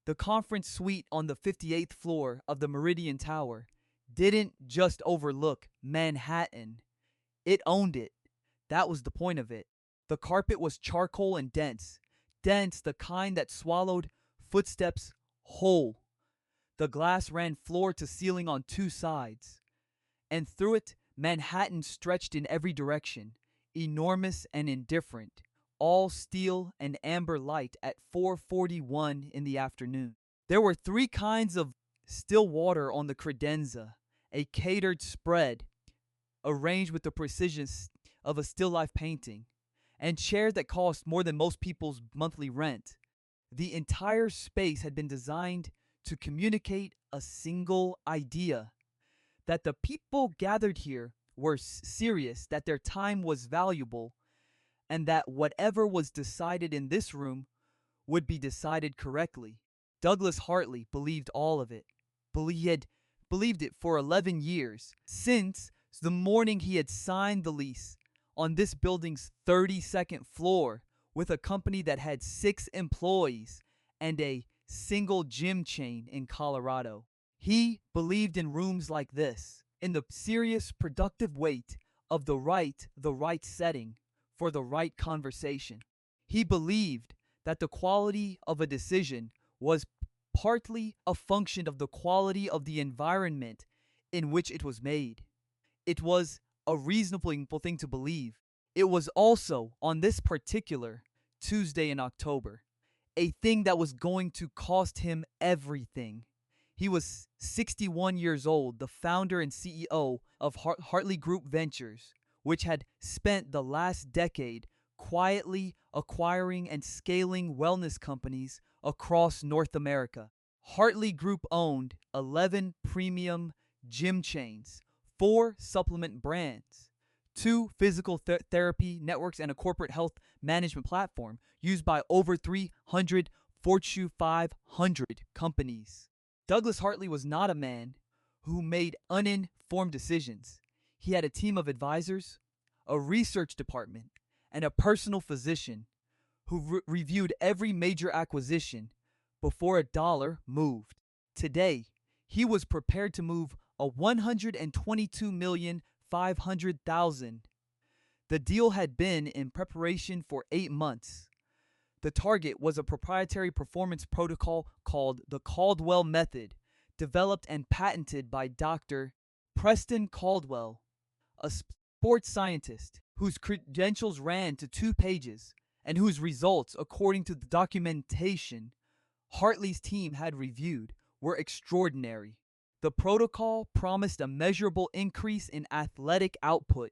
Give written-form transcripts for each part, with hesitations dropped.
The conference suite on the 58th floor of the Meridian Tower didn't just overlook Manhattan, it owned it. That was the point of it. The carpet was charcoal and dense, dense, the kind that swallowed footsteps whole. The glass ran floor to ceiling on two sides, and through it, Manhattan stretched in every direction, enormous and indifferent, all steel and amber light at 4:41 in the afternoon. There were three kinds of still water on the credenza, a catered spread arranged with the precision of a still life painting, and chairs that cost more than most people's monthly rent. The entire space had been designed to communicate a single idea: that the people gathered here were serious, that their time was valuable, and that whatever was decided in this room would be decided correctly. Douglas Hartley believed all of it. He had believed it for 11 years, since the morning he had signed the lease on this building's 32nd floor with a company that had 6 employees and a single gym chain in Colorado. He believed in rooms like this, in the serious, productive weight of the right setting for the right conversation. He believed that the quality of a decision was partly a function of the quality of the environment in which it was made. It was a reasonable thing to believe. It was also, on this particular Tuesday in October, a thing that was going to cost him everything. He was 61 years old, the founder and CEO of Hartley Group Ventures, which had spent the last decade quietly acquiring and scaling wellness companies across North America. Hartley Group owned 11 premium gym chains, 4 supplement brands, 2 physical therapy networks, and a corporate health management platform used by over 300 Fortune 500 companies. Douglas Hartley was not a man who made uninformed decisions. He had a team of advisors, a research department, and a personal physician who reviewed every major acquisition before a dollar moved. Today, he was prepared to move a $122,500,000. The deal had been in preparation for 8 months. The target was a proprietary performance protocol called the Caldwell Method, developed and patented by Dr. Preston Caldwell, a sports scientist whose credentials ran to 2 pages and whose results, according to the documentation Hartley's team had reviewed, were extraordinary. The protocol promised a measurable increase in athletic output,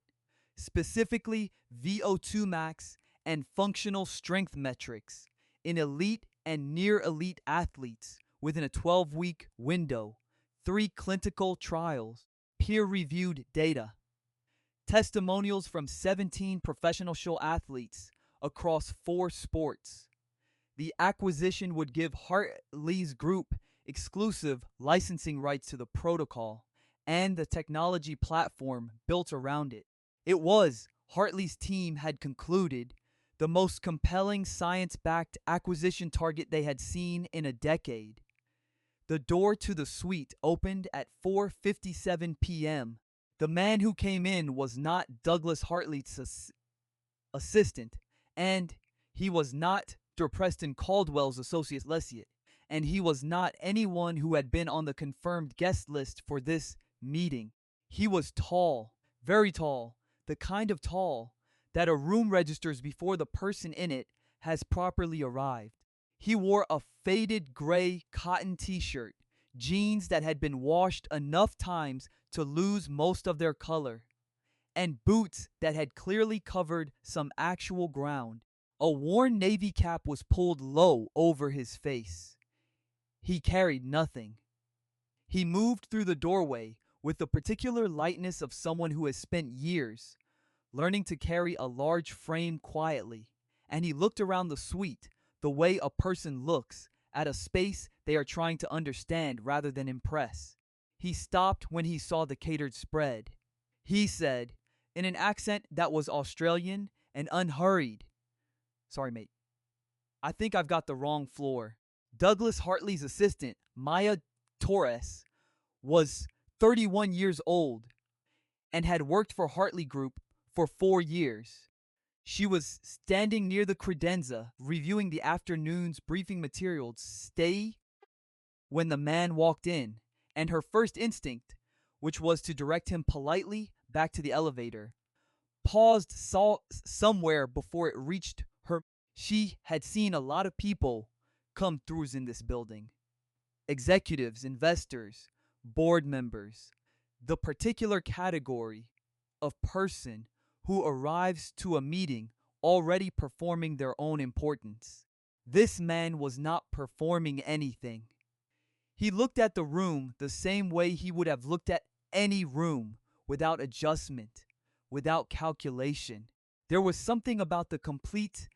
specifically VO2 max and functional strength metrics, in elite and near-elite athletes within a 12-week window, 3 clinical trials, peer-reviewed data, testimonials from 17 professional athletes across 4 sports. The acquisition would give Hartley's group exclusive licensing rights to the protocol and the technology platform built around it. It was, Hartley's team had concluded, the most compelling science-backed acquisition target they had seen in a decade. The door to the suite opened at 4:57 p.m. The man who came in was not Douglas Hartley's assistant, and he was not Dr. Preston Caldwell's associate, and he was not anyone who had been on the confirmed guest list for this meeting. He was tall, very tall, the kind of tall that a room registers before the person in it has properly arrived. He wore a faded gray cotton t-shirt, jeans that had been washed enough times to lose most of their color, and boots that had clearly covered some actual ground. A worn navy cap was pulled low over his face. He carried nothing. He moved through the doorway with the particular lightness of someone who has spent years learning to carry a large frame quietly, and he looked around the suite the way a person looks at a space they are trying to understand rather than impress. He stopped when he saw the catered spread. He said, in an accent that was Australian and unhurried, "Sorry, mate. I think I've got the wrong floor." Douglas Hartley's assistant, Maya Torres, was 31 years old and had worked for Hartley Group for 4 years. She was standing near the credenza, reviewing the afternoon's briefing materials. Stay when the man walked in, and her first instinct, which was to direct him politely back to the elevator, paused somewhere before it reached her. She had seen a lot of people come throughs in this building: executives, investors, board members, the particular category of person who arrives to a meeting already performing their own importance. This man was not performing anything. He looked at the room the same way he would have looked at any room, without adjustment, without calculation. There was something about the complete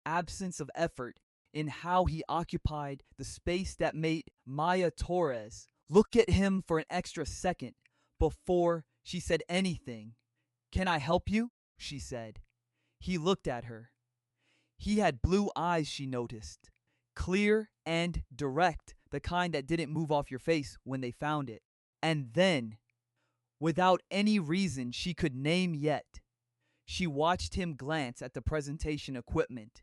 absence of effort in how he occupied the space that made Maya Torres look at him for an extra second before she said anything. "Can I help you?" she said. He looked at her. He had blue eyes, she noticed, clear and direct, the kind that didn't move off your face when they found it. And then, without any reason she could name yet, she watched him glance at the presentation equipment.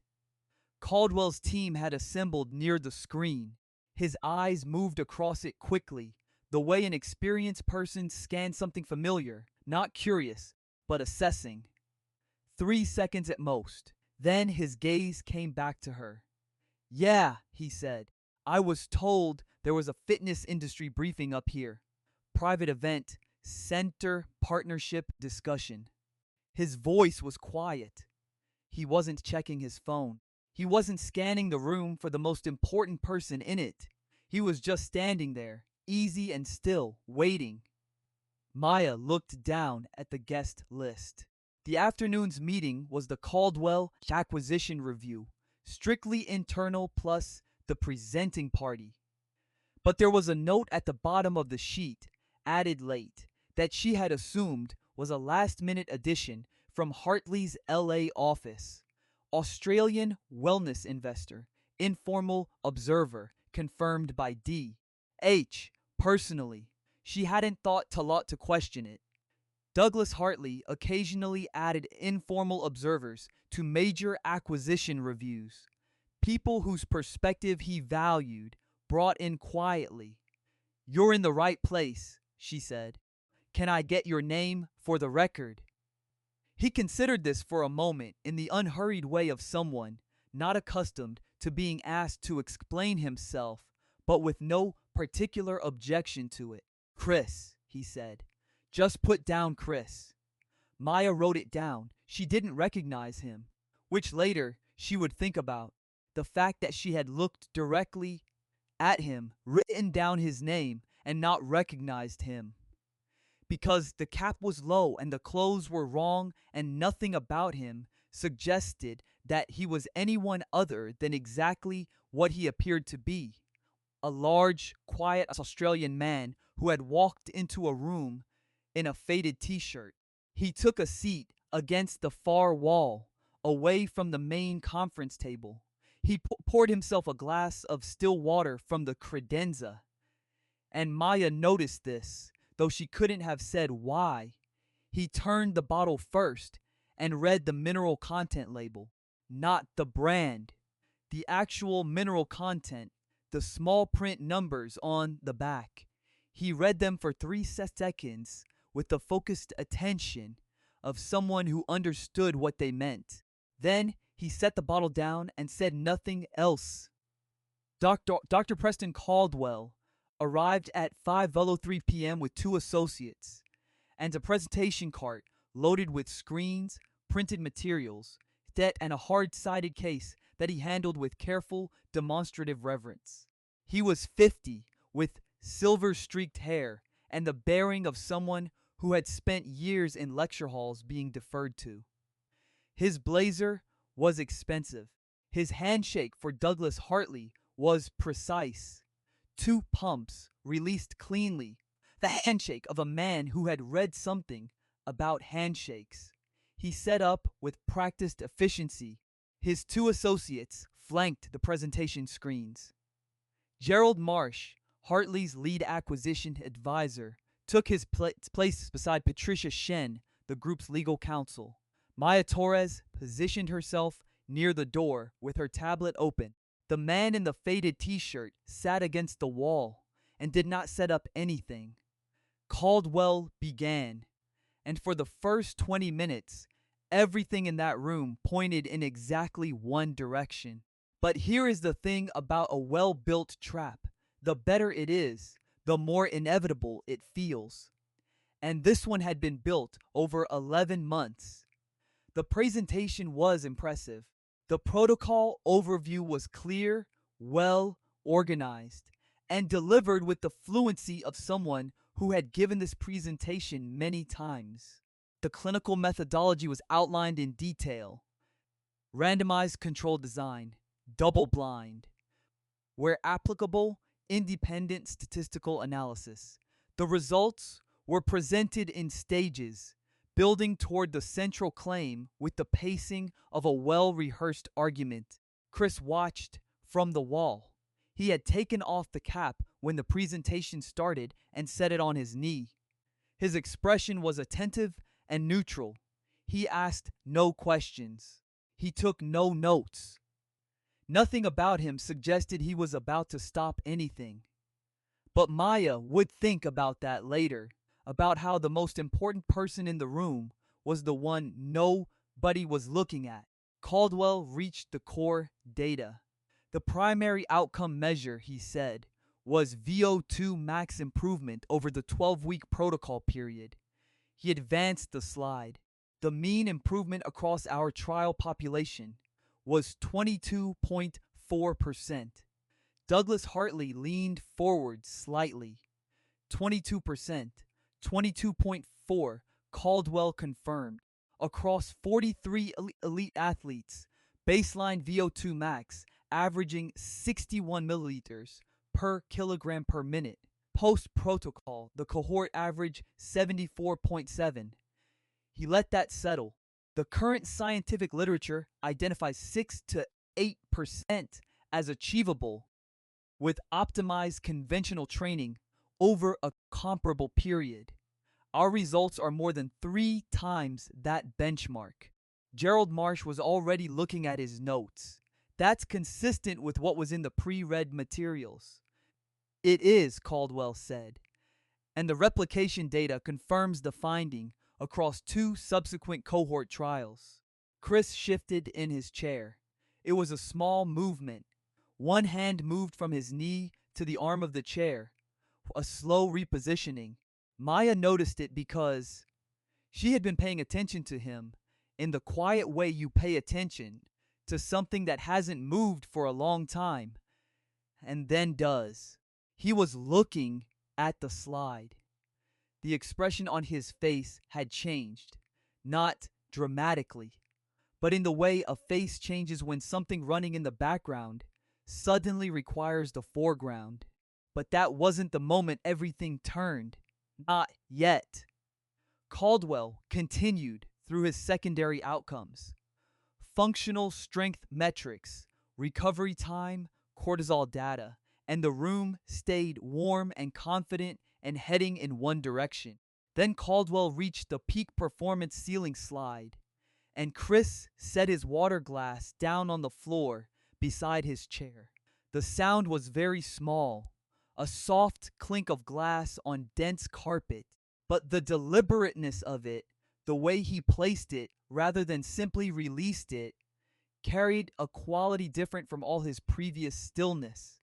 Caldwell's team had assembled near the screen. His eyes moved across it quickly, the way an experienced person scans something familiar, not curious, but assessing. 3 seconds at most. Then his gaze came back to her. "Yeah," he said. "I was told there was a fitness industry briefing up here. Private event, center partnership discussion." His voice was quiet. He wasn't checking his phone. He wasn't scanning the room for the most important person in it. He was just standing there, easy and still, waiting. Maya looked down at the guest list. The afternoon's meeting was the Caldwell Acquisition Review, strictly internal plus the presenting party. But there was a note at the bottom of the sheet, added late, that she had assumed was a last-minute addition from Hartley's LA office. Australian wellness investor, informal observer, confirmed by D.H. personally. She hadn't thought to question it. Douglas Hartley occasionally added informal observers to major acquisition reviews, people whose perspective he valued, brought in quietly. "You're in the right place," she said. "Can I get your name for the record?" He considered this for a moment in the unhurried way of someone not accustomed to being asked to explain himself, but with no particular objection to it. "Chris," he said. "Just put down Chris." Maya wrote it down. She didn't recognize him, which later she would think about. The fact that she had looked directly at him, written down his name, and not recognized him. Because the cap was low and the clothes were wrong and nothing about him suggested that he was anyone other than exactly what he appeared to be. A large, quiet Australian man who had walked into a room in a faded t-shirt. He took a seat against the far wall, away from the main conference table. He poured himself a glass of still water from the credenza. And Maya noticed this, though she couldn't have said why. He turned the bottle first and read the mineral content label, not the brand. The actual mineral content, the small print numbers on the back. He read them for 3 seconds with the focused attention of someone who understood what they meant. Then he set the bottle down and said nothing else. Dr. Preston Caldwell arrived at 5:03 p.m. with 2 associates and a presentation cart loaded with screens, printed materials, and a hard-sided case that he handled with careful, demonstrative reverence. He was 50, with silver-streaked hair and the bearing of someone who had spent years in lecture halls being deferred to. His blazer was expensive. His handshake for Douglas Hartley was precise. 2 pumps released cleanly. The handshake of a man who had read something about handshakes. He set up with practiced efficiency. His 2 associates flanked the presentation screens. Gerald Marsh, Hartley's lead acquisition advisor, took his place beside Patricia Shen, the group's legal counsel. Maya Torres positioned herself near the door with her tablet open. The man in the faded t-shirt sat against the wall and did not set up anything. Caldwell began, and for the first 20 minutes, everything in that room pointed in exactly one direction. But here is the thing about a well-built trap. The better it is, the more inevitable it feels. And this one had been built over 11 months. The presentation was impressive. The protocol overview was clear, well organized, and delivered with the fluency of someone who had given this presentation many times. The clinical methodology was outlined in detail. Randomized controlled design, double blind, where applicable, independent statistical analysis. The results were presented in stages, building toward the central claim with the pacing of a well-rehearsed argument. Chris watched from the wall. He had taken off the cap when the presentation started and set it on his knee. His expression was attentive and neutral. He asked no questions. He took no notes. Nothing about him suggested he was about to stop anything. But Maya would think about that later, about how the most important person in the room was the one nobody was looking at. Caldwell reached the core data. The primary outcome measure, he said, was VO2 max improvement over the 12-week protocol period. He advanced the slide. The mean improvement across our trial population was 22.4%. Douglas Hartley leaned forward slightly. 22%, 22.4, Caldwell confirmed. Across 43 elite athletes, baseline VO2 max averaging 61 milliliters per kilogram per minute. Post-protocol, the cohort averaged 74.7. He let that settle. The current scientific literature identifies 6 to 8% as achievable with optimized conventional training over a comparable period. Our results are more than 3 times that benchmark. Gerald Marsh was already looking at his notes. That's consistent with what was in the pre-read materials. It is, Caldwell said, and the replication data confirms the finding across 2 subsequent cohort trials. Chris shifted in his chair. It was a small movement. One hand moved from his knee to the arm of the chair, a slow repositioning. Maya noticed it because she had been paying attention to him in the quiet way you pay attention to something that hasn't moved for a long time and then does. He was looking at the slide. The expression on his face had changed, not dramatically, but in the way a face changes when something running in the background suddenly requires the foreground. But that wasn't the moment everything turned. Not yet. Caldwell continued through his secondary outcomes. Functional strength metrics, recovery time, cortisol data, and the room stayed warm and confident and heading in one direction. Then Caldwell reached the peak performance ceiling slide, and Chris set his water glass down on the floor beside his chair. The sound was very small, a soft clink of glass on dense carpet, but the deliberateness of it, the way he placed it rather than simply released it, carried a quality different from all his previous stillness.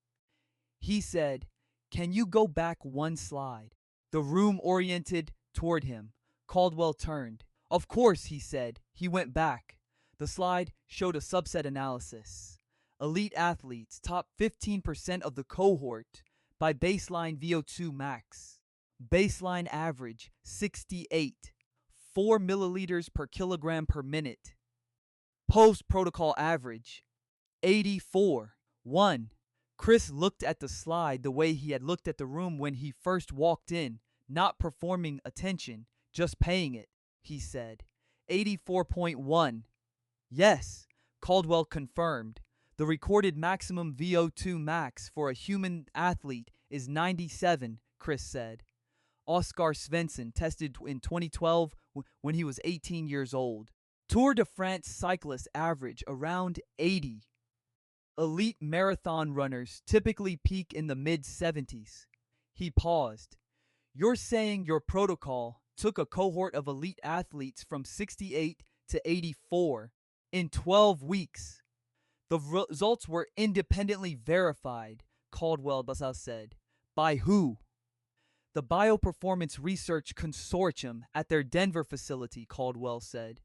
He said, "Can you go back one slide?" The room oriented toward him. Caldwell turned. "Of course," he said. He went back. The slide showed a subset analysis. Elite athletes, top 15% of the cohort by baseline VO2 max. Baseline average 68, 4 milliliters per kilogram per minute. Post-protocol average 84, 1. Chris looked at the slide the way he had looked at the room when he first walked in, not performing attention, just paying it. He said, 84.1. Yes, Caldwell confirmed. The recorded maximum VO2 max for a human athlete is 97, Chris said. Oscar Svensson tested in 2012 when he was 18 years old. Tour de France cyclists average around 80. Elite marathon runners typically peak in the mid 70s. He paused. You're saying your protocol took a cohort of elite athletes from 68 to 84 in 12 weeks. The results were independently verified, Caldwell said. By who? The Bioperformance Research Consortium at their Denver facility, Caldwell said.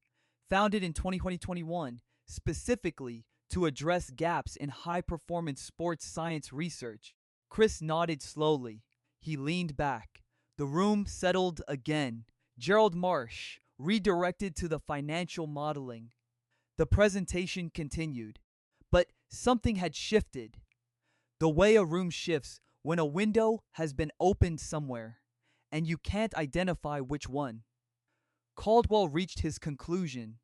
Founded in 2021, specifically to address gaps in high-performance sports science research. Chris nodded slowly. He leaned back. The room settled again. Gerald Marsh redirected to the financial modeling. The presentation continued. But something had shifted. The way a room shifts when a window has been opened somewhere, and you can't identify which one. Caldwell reached his conclusion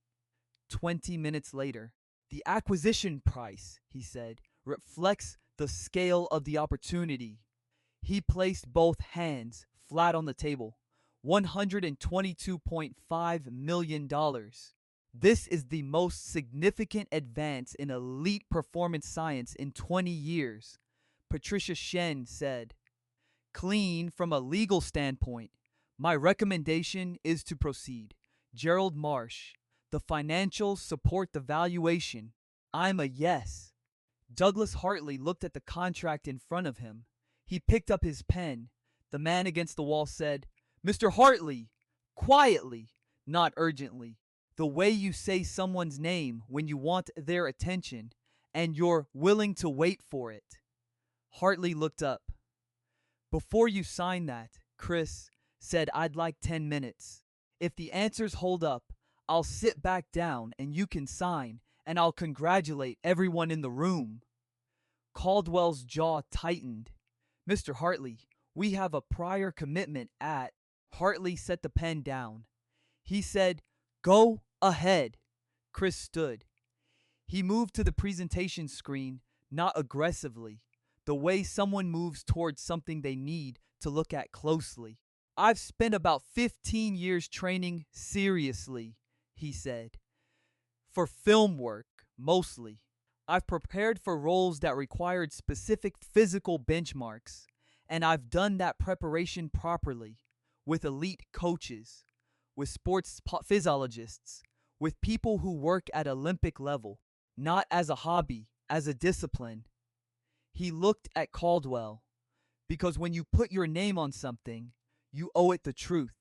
20 minutes later. The acquisition price, he said, reflects the scale of the opportunity. He placed both hands flat on the table. $122.5 million. This is the most significant advance in elite performance science in 20 years, Patricia Shen said. Clean from a legal standpoint, my recommendation is to proceed. Gerald Marsh, the financials support the valuation. I'm a yes. Douglas Hartley looked at the contract in front of him. He picked up his pen. The man against the wall said, Mr. Hartley, quietly, not urgently. The way you say someone's name when you want their attention, and you're willing to wait for it. Hartley looked up. Before you sign that, Chris said, I'd like 10 minutes. If the answers hold up, I'll sit back down and you can sign, and I'll congratulate everyone in the room. Caldwell's jaw tightened. Mr. Hartley, we have a prior commitment at... Hartley set the pen down. He said, Go ahead. Chris stood. He moved to the presentation screen, not aggressively, the way someone moves towards something they need to look at closely. I've spent about 15 years training seriously, he said. For film work, mostly. I've prepared for roles that required specific physical benchmarks, and I've done that preparation properly, with elite coaches, with sports physiologists, with people who work at Olympic level, not as a hobby, as a discipline. He looked at Caldwell, because when you put your name on something, you owe it the truth.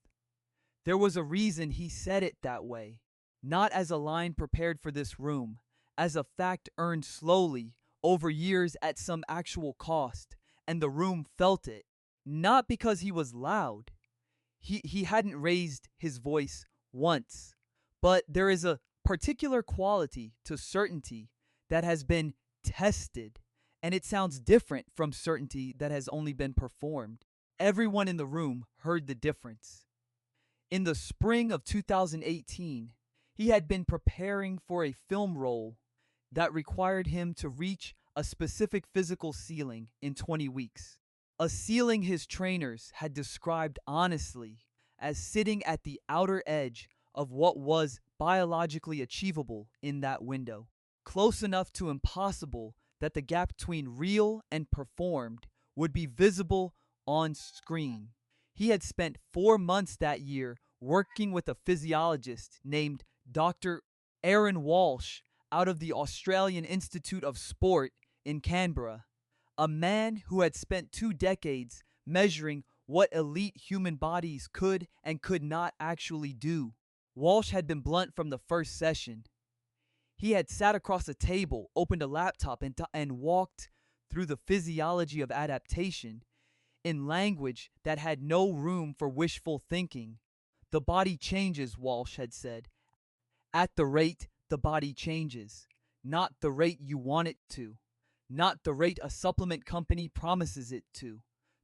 There was a reason he said it that way, not as a line prepared for this room, as a fact earned slowly over years at some actual cost, and the room felt it, not because he was loud. He hadn't raised his voice once, but there is a particular quality to certainty that has been tested, and it sounds different from certainty that has only been performed. Everyone in the room heard the difference. In the spring of 2018, he had been preparing for a film role that required him to reach a specific physical ceiling in 20 weeks. A ceiling his trainers had described honestly as sitting at the outer edge of what was biologically achievable in that window, close enough to impossible that the gap between real and performed would be visible on screen. He had spent 4 months that year working with a physiologist named Dr. Aaron Walsh out of the Australian Institute of Sport in Canberra, a man who had spent 2 decades measuring what elite human bodies could and could not actually do. Walsh had been blunt from the first session. He had sat across a table, opened a laptop, and walked through the physiology of adaptation in language that had no room for wishful thinking. The body changes, Walsh had said. At the rate the body changes, not the rate you want it to, not the rate a supplement company promises it to,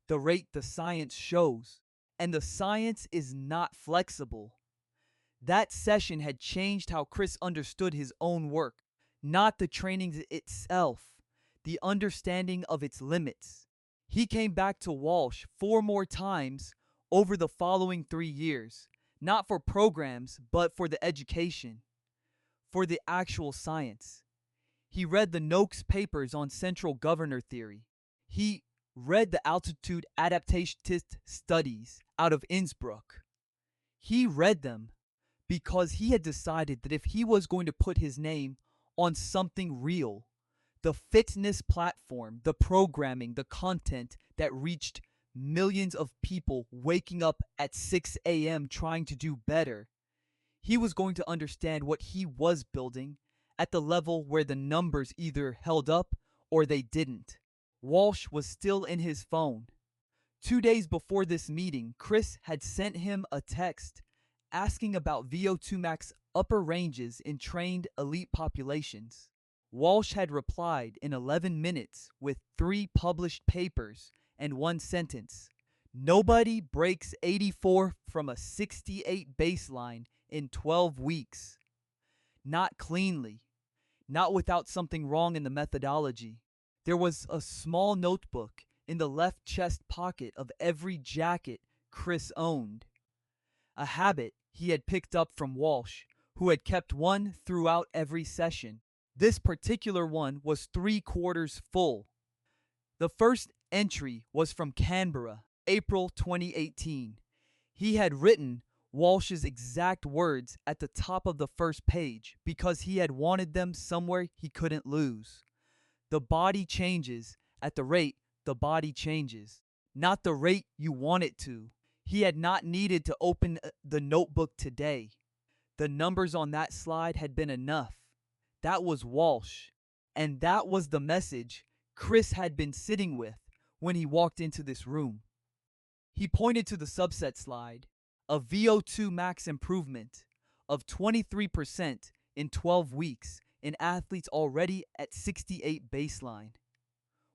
the rate the science shows. And the science is not flexible. That session had changed how Chris understood his own work, not the training itself, the understanding of its limits. He came back to Walsh 4 more times over the following 3 years, not for programs, but for the education, for the actual science. He read the Noakes papers on central governor theory. He read the altitude adaptationist studies out of Innsbruck. He read them because he had decided that if he was going to put his name on something real, the fitness platform, the programming, the content that reached millions of people waking up at 6 a.m. trying to do better, he was going to understand what he was building at the level where the numbers either held up or they didn't. Walsh was still in his phone. 2 days before this meeting, Chris had sent him a text asking about VO2 max upper ranges in trained elite populations. Walsh had replied in 11 minutes with 3 published papers and 1 sentence. Nobody breaks 84 from a 68 baseline in 12 weeks. Not cleanly, not without something wrong in the methodology. There was a small notebook in the left chest pocket of every jacket Chris owned, a habit he had picked up from Walsh, who had kept one throughout every session. This particular one was 3/4 full. The first entry was from Canberra, April 2018. He had written Walsh's exact words at the top of the first page because he had wanted them somewhere he couldn't lose. The body changes at the rate the body changes, not the rate you want it to. He had not needed to open the notebook today. The numbers on that slide had been enough. That was Walsh, and that was the message Chris had been sitting with when he walked into this room. He pointed to the subset slide, a VO2 max improvement of 23% in 12 weeks in athletes already at 68 baseline.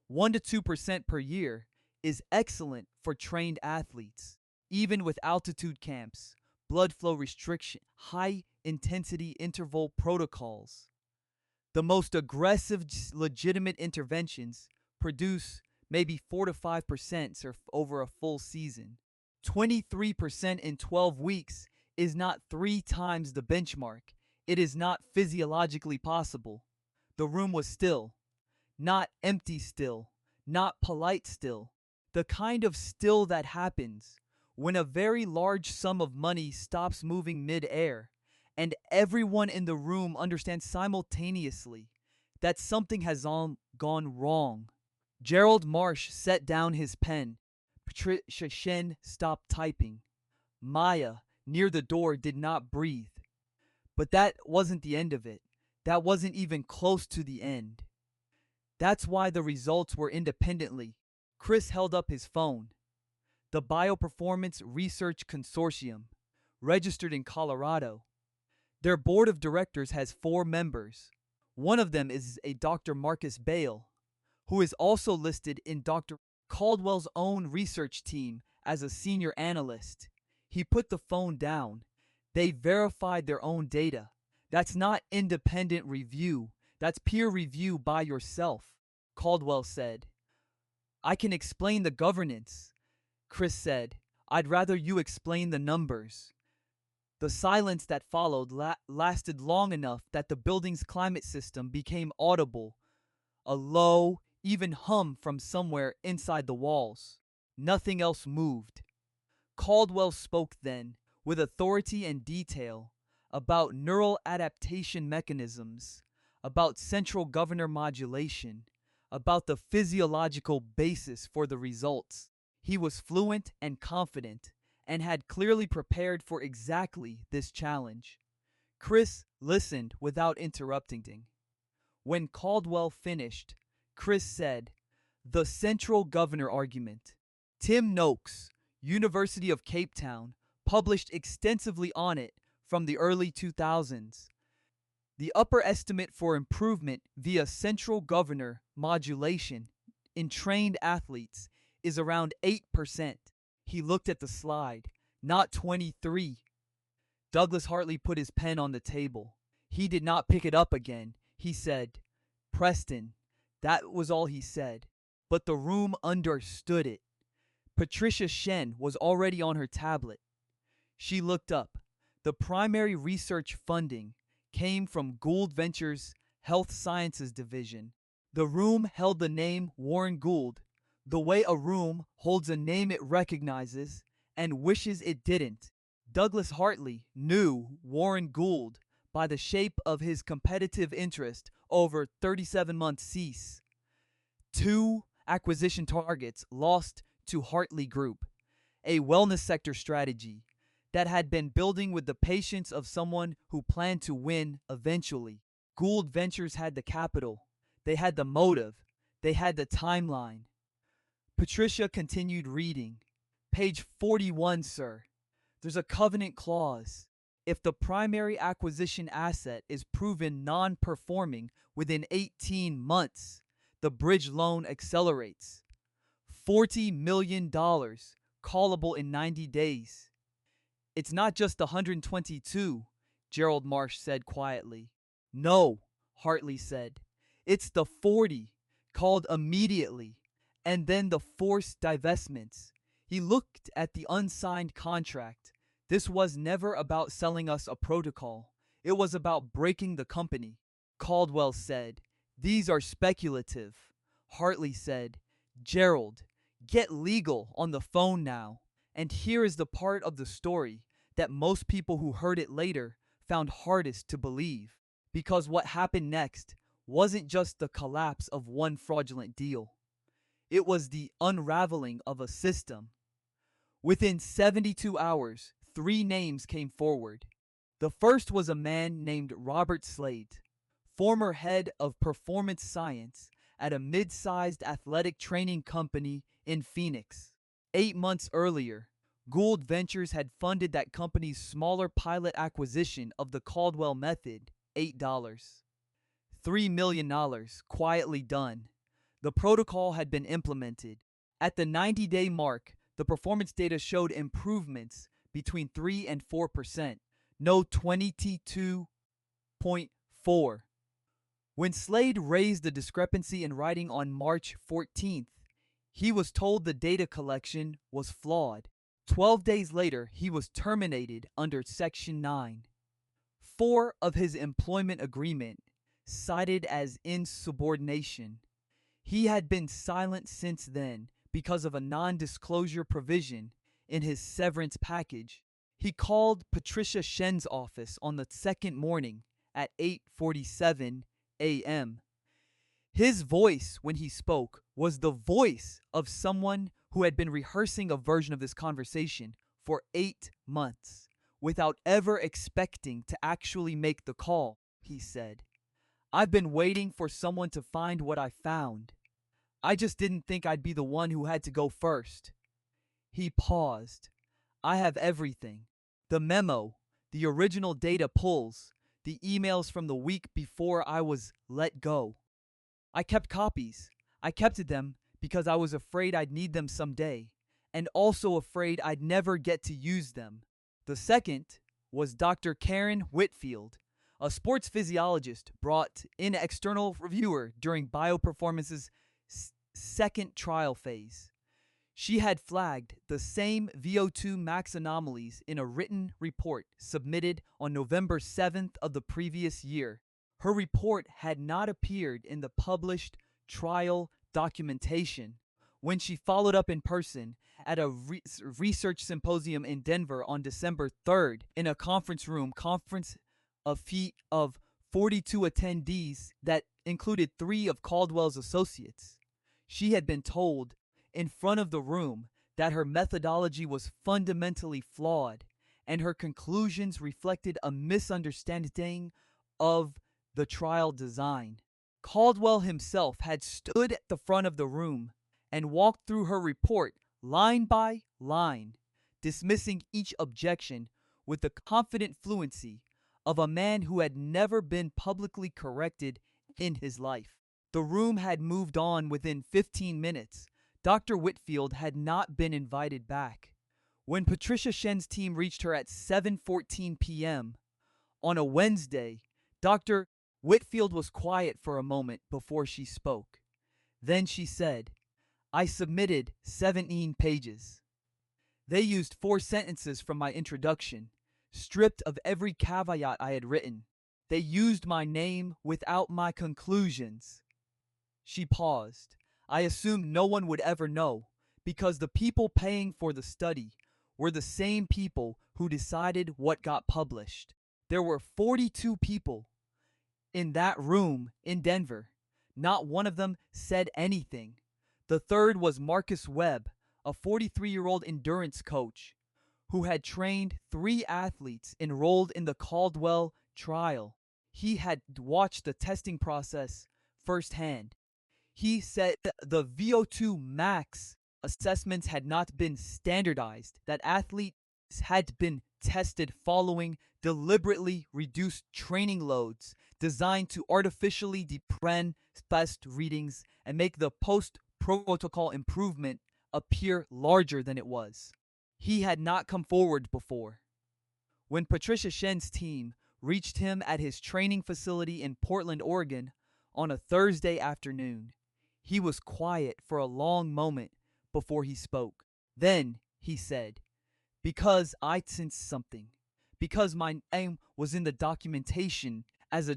1 to 2% per year is excellent for trained athletes, even with altitude camps, blood flow restriction, high intensity interval protocols. The most aggressive legitimate interventions produce maybe 4 to 5% over a full season. 23% in 12 weeks is not 3 times the benchmark. It is not physiologically possible. The room was still, not empty still, not polite still. The kind of still that happens when a very large sum of money stops moving mid-air and everyone in the room understands simultaneously that something has gone wrong. Gerald Marsh set down his pen. Patricia Shen stopped typing. Maya, near the door, did not breathe. But that wasn't the end of it. That wasn't even close to the end. That's why the results were independently. Chris held up his phone. The Bioperformance Research Consortium, registered in Colorado. Their board of directors has 4 members. One of them is a Dr. Marcus Bale, who is also listed in Dr. Caldwell's own research team as a senior analyst. He put the phone down. They verified their own data. That's not independent review. That's peer review by yourself, Caldwell said. I can explain the governance, Chris said. I'd rather you explain the numbers. The silence that followed lasted long enough that the building's climate system became audible, a low, even hum from somewhere inside the walls. Nothing else moved. Caldwell spoke then, with authority and detail, about neural adaptation mechanisms, about central governor modulation, about the physiological basis for the results. He was fluent and confident, and had clearly prepared for exactly this challenge. Chris listened without interrupting. When Caldwell finished, Chris said, "The central governor argument. Tim Noakes, University of Cape Town, published extensively on it from the early 2000s. The upper estimate for improvement via central governor modulation in trained athletes is around 8%. He looked at the slide, not 23. Douglas Hartley put his pen on the table. He did not pick it up again. he said. Preston. That was all he said. But the room understood it. Patricia Shen was already on her tablet. She looked up. The primary research funding came from Gould Ventures' Health Sciences Division. The room held the name Warren Gould, the way a room holds a name it recognizes and wishes it didn't. Douglas Hartley knew Warren Gould by the shape of his competitive interest over 37-month cease. 2 acquisition targets lost to Hartley Group, a wellness sector strategy that had been building with the patience of someone who planned to win eventually. Gould Ventures had the capital, they had the motive, they had the timeline. Patricia continued reading. Page 41, sir. There's a covenant clause. If the primary acquisition asset is proven non-performing within 18 months, the bridge loan accelerates. $40 million, callable in 90 days. It's not just the 122, Gerald Marsh said quietly. No, Hartley said. It's the 40, called immediately, and then the forced divestments. He looked at the unsigned contract. This was never about selling us a protocol. It was about breaking the company. Caldwell said, these are speculative. Hartley said, Gerald, get legal on the phone now. And here is the part of the story that most people who heard it later found hardest to believe. Because what happened next wasn't just the collapse of one fraudulent deal. It was the unraveling of a system. Within 72 hours, 3 names came forward. The first was a man named Robert Slade, former head of performance science at a mid-sized athletic training company in Phoenix. 8 months earlier, Gould Ventures had funded that company's smaller pilot acquisition of the Caldwell method, $8. $3 million, quietly done. The protocol had been implemented. At the 90-day mark, the performance data showed improvements between 3 and 4%, no 22.4. When Slade raised the discrepancy in writing on March 14th, he was told the data collection was flawed. 12 days later, he was terminated under Section 9. 4 of his employment agreement cited as insubordination. He had been silent since then because of a non-disclosure provision in his severance package. He called Patricia Shen's office on the second morning at 8:47 a.m. His voice when he spoke was the voice of someone who had been rehearsing a version of this conversation for 8 months without ever expecting to actually make the call. He said, I've been waiting for someone to find what I found. I just didn't think I'd be the one who had to go first. He paused. I have everything. The memo, the original data pulls, the emails from the week before I was let go. I kept copies. I kept them because I was afraid I'd need them someday, and also afraid I'd never get to use them. The second was Dr. Karen Whitfield, a sports physiologist brought in external reviewer during Bioperformance's second trial phase. She had flagged the same VO2 max anomalies in a written report submitted on November 7th of the previous year. Her report had not appeared in the published trial documentation. When she followed up in person at a research symposium in Denver on December 3rd in a conference of 42 attendees that included 3 of Caldwell's associates, she had been told in front of the room that her methodology was fundamentally flawed and her conclusions reflected a misunderstanding of the trial design. Caldwell himself had stood at the front of the room and walked through her report line by line, dismissing each objection with the confident fluency of a man who had never been publicly corrected in his life. The room had moved on within 15 minutes. Dr. Whitfield had not been invited back. When Patricia Shen's team reached her at 7:14 p.m. on a Wednesday, Dr. Whitfield was quiet for a moment before she spoke. Then she said, I submitted 17 pages. They used 4 sentences from my introduction, stripped of every caveat I had written. They used my name without my conclusions. She paused. I assumed no one would ever know, because the people paying for the study were the same people who decided what got published. There were 42 people in that room in Denver. Not one of them said anything. The third was Marcus Webb, a 43-year-old endurance coach who had trained 3 athletes enrolled in the Caldwell trial. He had watched the testing process firsthand. He said the VO2 max assessments had not been standardized, that athletes had been tested following deliberately reduced training loads designed to artificially depress best readings and make the post-protocol improvement appear larger than it was. He had not come forward before. When Patricia Shen's team reached him at his training facility in Portland, Oregon, on a Thursday afternoon, he was quiet for a long moment before he spoke. Then he said, because I sensed something, because my name was in the documentation as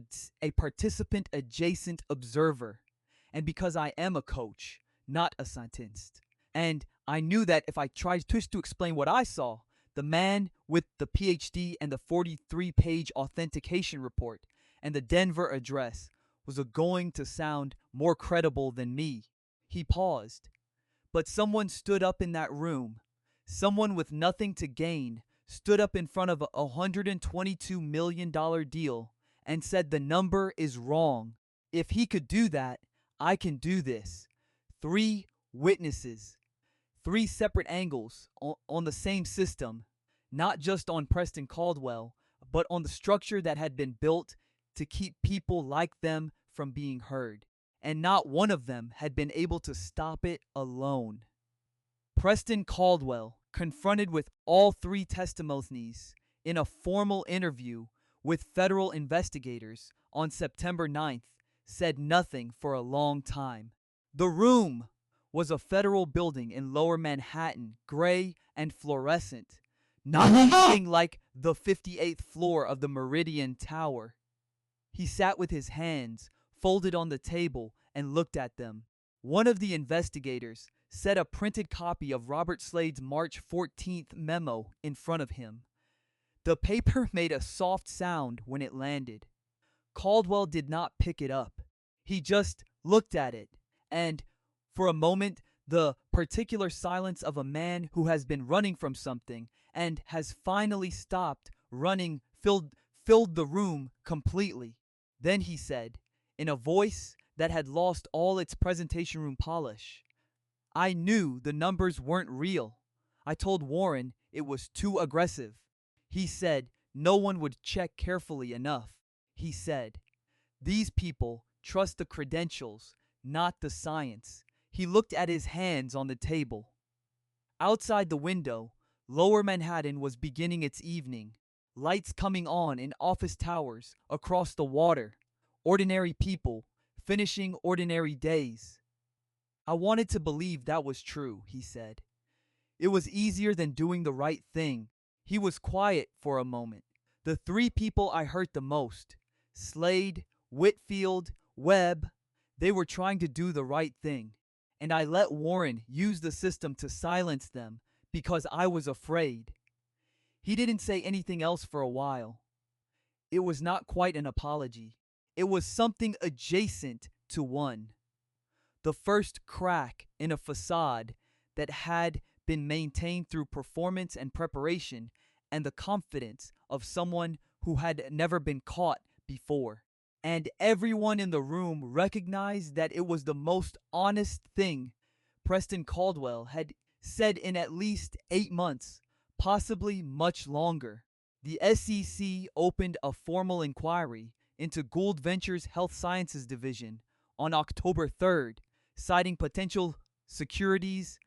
a participant adjacent observer, and because I am a coach, not a scientist. And I knew that if I tried to explain what I saw, the man with the PhD and the 43-page authentication report and the Denver address was going to sound more credible than me. He paused. But someone stood up in that room. Someone with nothing to gain stood up in front of a $122 million deal and said the number is wrong. If he could do that, I can do this. 3 witnesses, 3 separate angles on the same system, not just on Preston Caldwell, but on the structure that had been built to keep people like them from being heard. And not one of them had been able to stop it alone. Preston Caldwell, confronted with all 3 testimonies in a formal interview with federal investigators on September 9th, said nothing for a long time. The room was a federal building in lower Manhattan, gray and fluorescent, not anything like the 58th floor of the Meridian Tower. He sat with his hands folded on the table and looked at them. One of the investigators set a printed copy of Robert Slade's March 14th memo in front of him. The paper made a soft sound when it landed. Caldwell did not pick it up. He just looked at it, and for a moment, the particular silence of a man who has been running from something and has finally stopped running filled the room completely. Then he said, in a voice that had lost all its presentation room polish, I knew the numbers weren't real. I told Warren it was too aggressive. He said no one would check carefully enough. He said, these people trust the credentials, not the science. He looked at his hands on the table. Outside the window, lower Manhattan was beginning its evening. Lights coming on in office towers across the water. Ordinary people finishing ordinary days. I wanted to believe that was true, he said. It was easier than doing the right thing. He was quiet for a moment. The 3 people I hurt the most, Slade, Whitfield, Webb, they were trying to do the right thing. And I let Warren use the system to silence them because I was afraid. He didn't say anything else for a while. It was not quite an apology. It was something adjacent to one. The first crack in a facade that had been maintained through performance and preparation and the confidence of someone who had never been caught before. And everyone in the room recognized that it was the most honest thing Preston Caldwell had said in at least 8 months, possibly much longer. The SEC opened a formal inquiry into Gould Ventures' Health Sciences Division on October 3rd, citing potential securities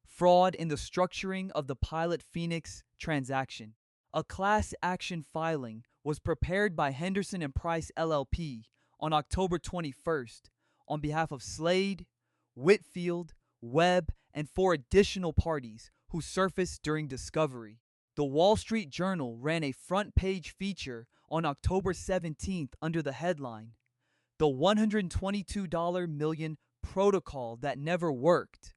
fraud in the structuring of the Pilot Phoenix transaction. A class action filing was prepared by Henderson and Price LLP on October 21st on behalf of Slade, Whitfield, Webb, and four additional parties who surfaced during discovery. The Wall Street Journal ran a front page feature on October 17th under the headline, "The $122 million protocol that never worked,"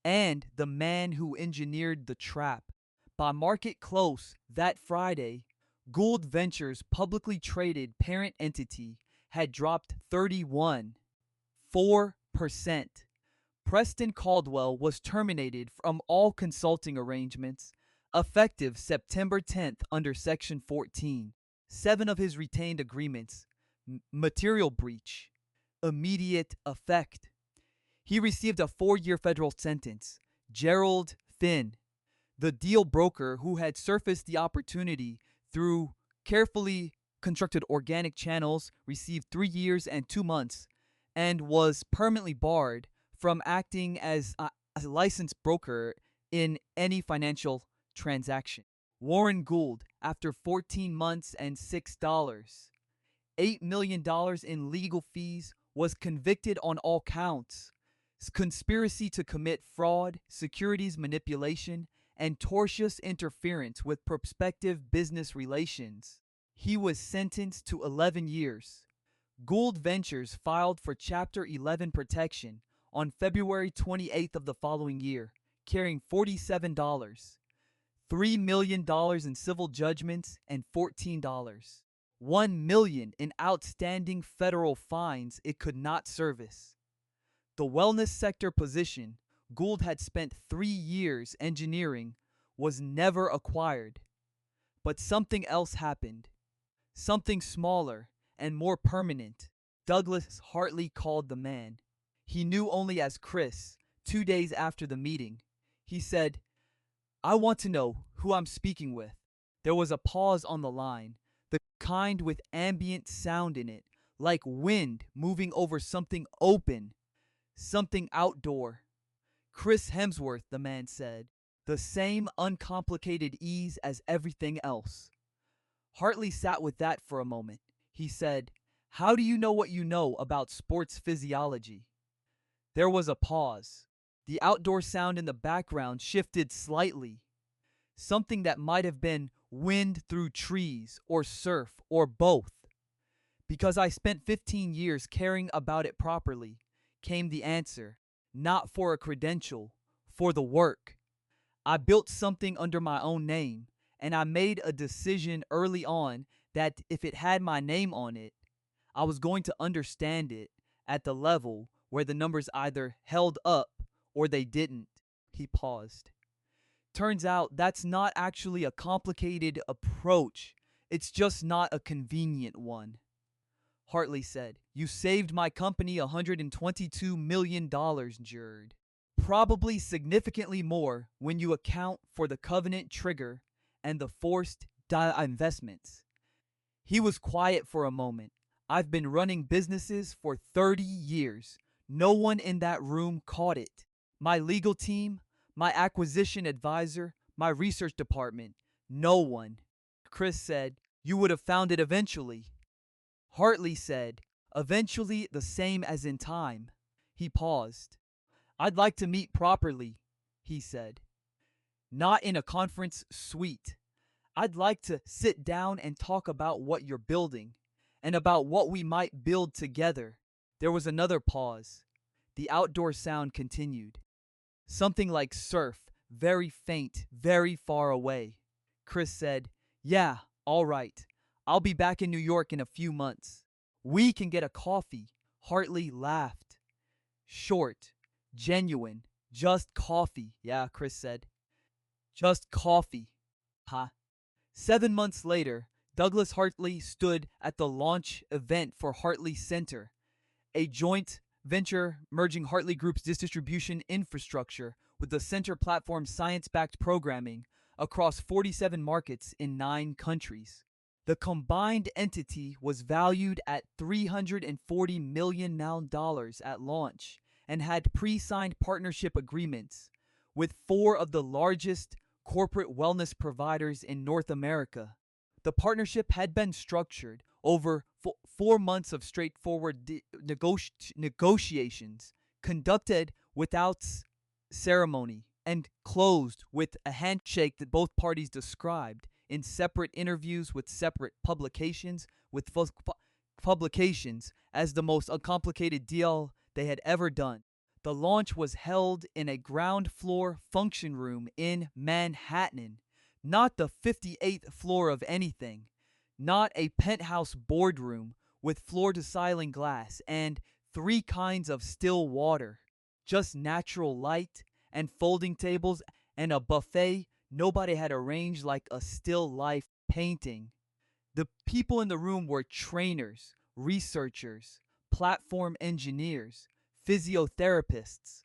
and "The Man Who Engineered the Trap." By market close that Friday, Gould Ventures' publicly traded parent entity had dropped 31.4%. Preston Caldwell was terminated from all consulting arrangements effective September 10th under Section 14. 7 of his retained agreements, material breach, immediate effect. He received a 4-year federal sentence. Gerald Finn, the deal broker who had surfaced the opportunity through carefully constructed organic channels, received 3 years and 2 months and was permanently barred from acting as a licensed broker in any financial transaction. Warren Gould, after 14 months and $8 million in legal fees, was convicted on all counts: conspiracy to commit fraud, securities manipulation, and tortious interference with prospective business relations. He was sentenced to 11 years. Gould Ventures filed for Chapter 11 protection on February 28th of the following year, carrying $47, $3 million in civil judgments, and $14, $1 million in outstanding federal fines it could not service. The wellness sector position Gould had spent 3 years engineering was never acquired. But something else happened. Something smaller and more permanent. Douglas Hartley called the man he knew only as Chris 2 days after the meeting. He said, "I want to know who I'm speaking with." There was a pause on the line, the kind with ambient sound in it, like wind moving over something open, something outdoor. "Chris Hemsworth," the man said, the same uncomplicated ease as everything else. Hartley sat with that for a moment. He said, "How do you know what you know about sports physiology?" There was a pause. The outdoor sound in the background shifted slightly. Something that might have been wind through trees or surf or both. "Because I spent 15 years caring about it properly," came the answer. "Not for a credential, for the work. I built something under my own name, and I made a decision early on that if it had my name on it, I was going to understand it at the level where the numbers either held up or they didn't." He paused. "Turns out that's not actually a complicated approach. It's just not a convenient one." Hartley said, "You saved my company $122 million, Jerd. Probably significantly more when you account for the covenant trigger and the forced investments." He was quiet for a moment. "I've been running businesses for 30 years. No one in that room caught it. My legal team, my acquisition advisor, my research department. No one." Chris said, "You would have found it eventually." Hartley said, "Eventually the same as in time." He paused. "I'd like to meet properly," he said. "Not in a conference suite. I'd like to sit down and talk about what you're building, and about what we might build together." There was another pause. The outdoor sound continued. Something like surf, very faint, very far away. Chris said, "Yeah, all right. I'll be back in New York in a few months. We can get a coffee." Hartley laughed. "Short, genuine, just coffee." "Yeah," Chris said. "Just coffee." Huh? 7 months later, Douglas Hartley stood at the launch event for Hartley Center, a joint venture merging Hartley Group's distribution infrastructure with the center platform's science-backed programming across 47 markets in 9 countries. The combined entity was valued at $340 million at launch and had pre-signed partnership agreements with 4 of the largest corporate wellness providers in North America. The partnership had been structured over 4 months of straightforward negotiations conducted without ceremony and closed with a handshake that both parties described in separate interviews with separate publications publications as the most uncomplicated deal they had ever done. The launch was held in a ground floor function room in Manhattan, not the 58th floor of anything, not a penthouse boardroom with floor to ceiling glass and three kinds of still water, just natural light and folding tables and a buffet nobody had arranged like a still life painting. The people in the room were trainers, researchers, platform engineers, physiotherapists,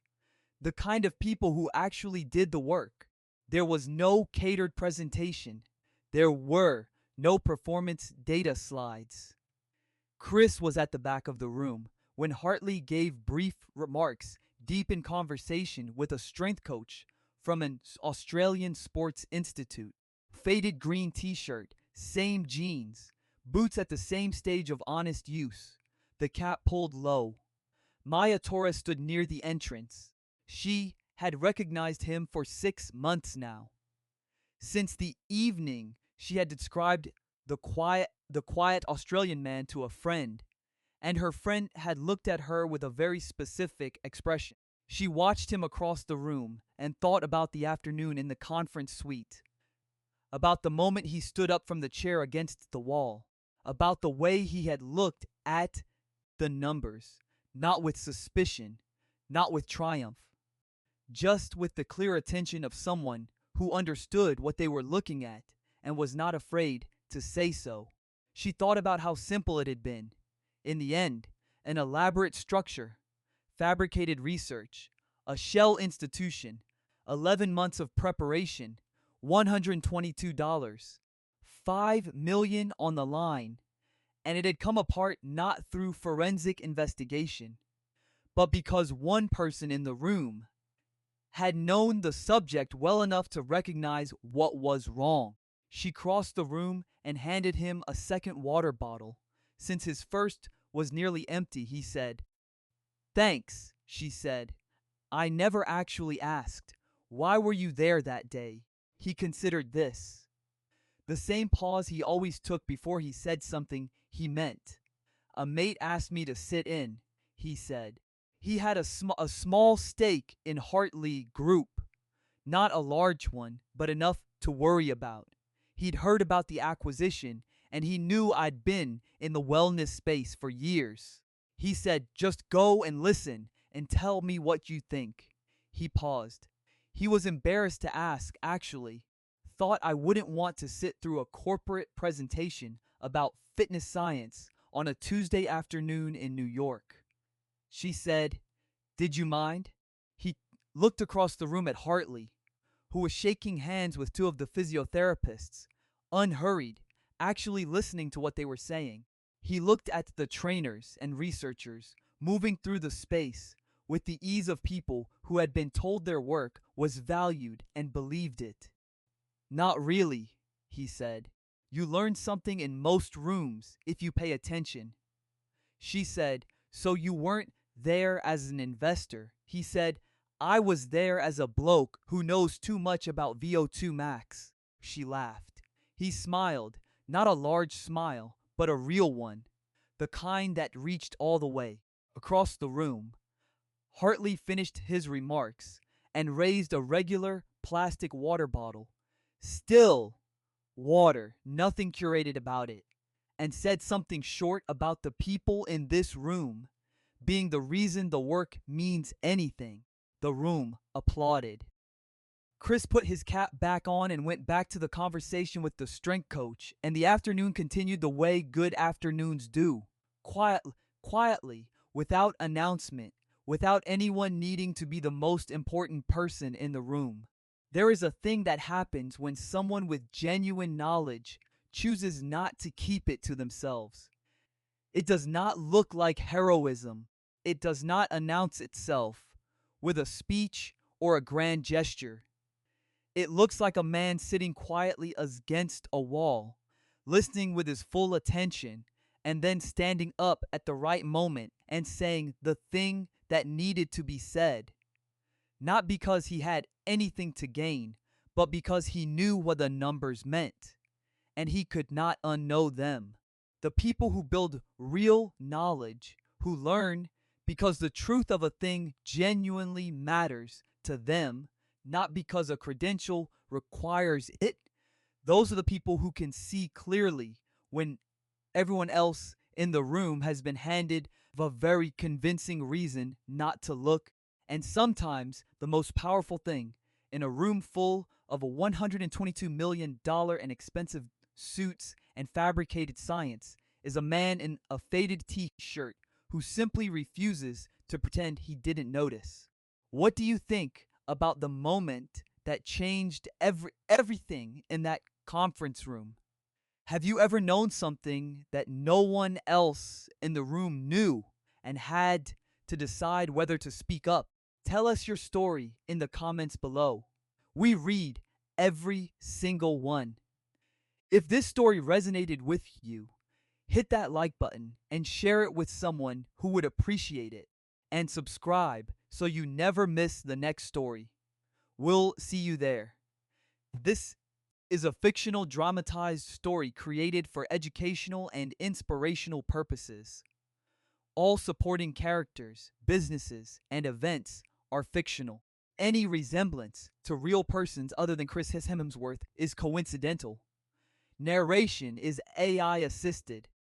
the kind of people who actually did the work. There was no catered presentation. There were no performance data slides. Chris was at the back of the room when Hartley gave brief remarks deep in conversation with a strength coach from an Australian sports institute. Faded green t-shirt, same jeans, boots at the same stage of honest use, the cap pulled low. Maya Torres stood near the entrance. She had recognized him for 6 months now. Since the evening she had described the quiet Australian man to a friend, and her friend had looked at her with a very specific expression. She watched him across the room and thought about the afternoon in the conference suite, about the moment he stood up from the chair against the wall, about the way he had looked at the numbers, not with suspicion, not with triumph, just with the clear attention of someone who understood what they were looking at and was not afraid to say so. She thought about how simple it had been. In the end, an elaborate structure, fabricated research, a shell institution, 11 months of preparation, $122, $5 million on the line, and it had come apart not through forensic investigation, but because one person in the room had known the subject well enough to recognize what was wrong. She crossed the room and handed him a second water bottle. Since his first was nearly empty, he said, "Thanks," she said. "I never actually asked. Why were you there that day?" He considered this. The same pause he always took before he said something he meant. "A mate asked me to sit in," he said. He had a small stake in Hartley Group. Not a large one, but enough to worry about. He'd heard about the acquisition, and he knew I'd been in the wellness space for years. He said, "Just go and listen and tell me what you think." He paused. He was embarrassed to ask, actually. Thought I wouldn't want to sit through a corporate presentation about fitness science on a Tuesday afternoon in New York. She said, "Did you mind?" He looked across the room at Hartley, who was shaking hands with two of the physiotherapists, unhurried, actually listening to what they were saying. He looked at the trainers and researchers moving through the space with the ease of people who had been told their work was valued and believed it. "Not really," he said. "You learn something in most rooms if you pay attention." She said, "So you weren't there as an investor?" He said, "I was there as a bloke who knows too much about VO2 max." She laughed. He smiled, not a large smile, but a real one, the kind that reached all the way across the room. Hartley finished his remarks and raised a regular plastic water bottle. Still water, nothing curated about it, and said something short about the people in this room being the reason the work means anything. The room applauded. Chris put his cap back on and went back to the conversation with the strength coach, and the afternoon continued the way good afternoons do. Quietly, without announcement, without anyone needing to be the most important person in the room. There is a thing that happens when someone with genuine knowledge chooses not to keep it to themselves. It does not look like heroism. It does not announce itself with a speech or a grand gesture. It looks like a man sitting quietly against a wall, listening with his full attention, and then standing up at the right moment and saying the thing that needed to be said, not because he had anything to gain, but because he knew what the numbers meant, and he could not unknow them. The people who build real knowledge, who learn because the truth of a thing genuinely matters to them, not because a credential requires it, those are the people who can see clearly when everyone else in the room has been handed a very convincing reason not to look. And sometimes the most powerful thing in a room full of a $122 million and expensive suits and fabricated science is a man in a faded t-shirt who simply refuses to pretend he didn't notice. What do you think about the moment that changed everything in that conference room? Have you ever known something that no one else in the room knew and had to decide whether to speak up? Tell us your story in the comments below. We read every single one. If this story resonated with you, hit that like button and share it with someone who would appreciate it. And subscribe so you never miss the next story. We'll see you there. This is a fictional dramatized story created for educational and inspirational purposes. All supporting characters, businesses, and events are fictional. Any resemblance to real persons other than Chris Hemsworth is coincidental. Narration is AI assisted,